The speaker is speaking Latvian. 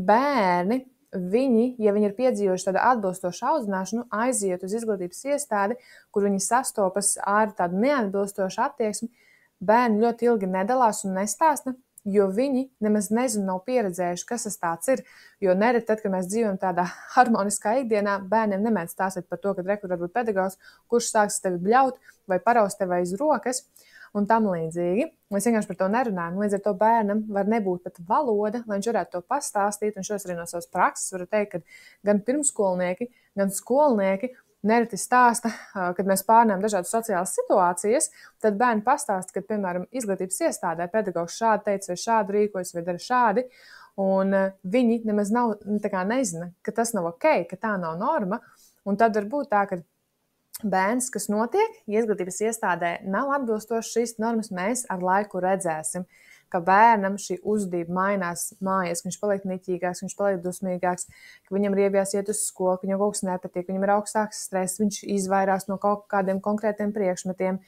bērni, ja viņi ir piedzīvojuši tādu atbilstošu audzināšanu, aiziet uz izglītības iestādi, kur viņi sastopas ar tādu neatbilstošu attieksmi, bērni ļoti ilgi nedalās un nestāsta, jo viņi nemaz nezinu, nav pieredzējuši, kas tas tāds ir. Jo nereti, tad, kad mēs dzīvojam tādā harmoniskā ikdienā, bērniem nemēdz stāstīt par to, ka rekur var būt pedagogs, kurš sāks tevi bļaut vai paraust tevi aiz rokas un tam līdzīgi. Mēs vienkārši par to nerunājam. Līdz ar to bērnam var nebūt pat valoda, lai viņš varētu to pastāstīt. Un šos arī no savas prakses varu teikt, ka gan pirmskolnieki, gan skolnieki nereti stāsta, kad mēs pārnājam dažādas sociālas situācijas, tad bērni pastāsta, ka, piemēram, izglītības iestādē pedagogs šādi teica, vai šādi rīkojas, vai dara šādi, un viņi nemaz nezina, ka tas nav ok, ka tā nav norma, un tad var būt tā, ka bērns, kas notiek, ja izglītības iestādē nav atbilstoši šīs normas, mēs ar laiku redzēsim, ka bērnam šī uzvedība mainās mājās, ka viņš paliek niķīgāks, viņš paliek dusmīgāks, ka viņam ir iebjās iet uz skolu, ka viņam kaut kas nepatīk, viņam ir augstāks stress, viņš izvairās no kaut kādiem konkrētiem priekšmetiem,